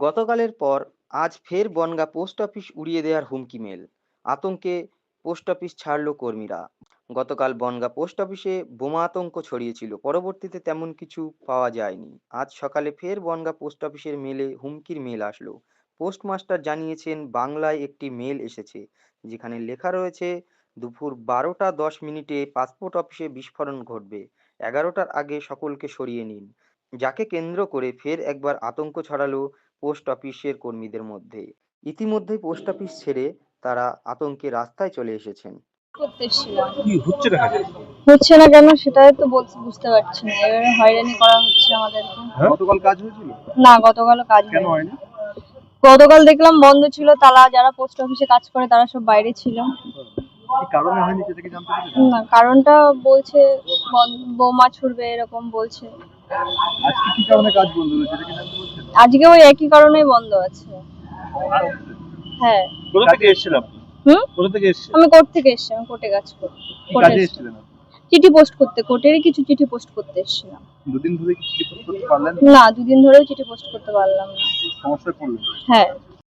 গতকালের পর আজ ফের বনগাঁ পোস্ট অফিস উড়িয়ে দেওয়ার হুমকি মেল। আতঙ্কে পোস্ট অফিস ছাড়ল কর্মীরা। গতকাল বনগাঁ পোস্ট অফিসে বোমা আতঙ্ক ছড়িয়েছিল, পরবর্তীতে তেমন কিছু পাওয়া যায়নি। আজ সকালে ফের বনগাঁ পোস্ট অফিসের মেলে হুমকির মেল আসলো। পোস্টমাস্টার জানিয়েছেন বাংলায় একটি মেল এসেছে, যেখানে লেখা রয়েছে দুপুর 12টা 10 মিনিটে পাসপোর্ট অফিসে বিস্ফোরণ ঘটবে, 11টার আগে সকলকে সরিয়ে নিন। যাকে কেন্দ্র করে ফের একবার আতঙ্ক ছড়ালো পোস্ট অফিসের কর্মীদের মধ্যে। ইতিমধ্যেই পোস্ট অফিস ছেড়ে তারা আতঙ্কে রাস্তায় চলে এসেছেন। করতে এসেছিলাম। কি হচ্ছে না কাজে? হচ্ছে না কেন সেটাই তো বুঝতে পারছি না। এবারে হয়রানি করা হচ্ছে আমাদেরকে। গতকাল কাজ হয়েছিল? না, গতকালও কাজ কেন হয়নি। হয়নি? গতকাল দেখলাম বন্ধ ছিল, তালা। যারা পোস্ট অফিসে কাজ করে তারা সব বাইরে ছিল। কি কারণে হয়নি সেটা কি জানতে পেরেছেন? না, কারণটা বলছে বোমা ছুড়বে এরকম বলছে। আজকে কি কারণে কাজ বন্ধ হয়েছে সেটা কি জানতে পেরেছেন? আজকে ওই একই কারণেই বন্ধ আছে। হ্যাঁ। কোথা থেকে এসেছিলাম? কোথা থেকে এসেছেন? আমি কোর্ট থেকে এসেছি, আমি কোর্টে কাজ করি। কি কাজে এসেছিলেন? চিঠি পোস্ট করতে, কোর্টেরই কিছু চিঠি পোস্ট করতে এসেছিলাম। দুদিন ধরে কি চিঠি পোস্ট করতে পারলেন? না, দুদিন ধরেও চিঠি পোস্ট করতে পারলাম না। সমস্যায় পড়লেন? হ্যাঁ।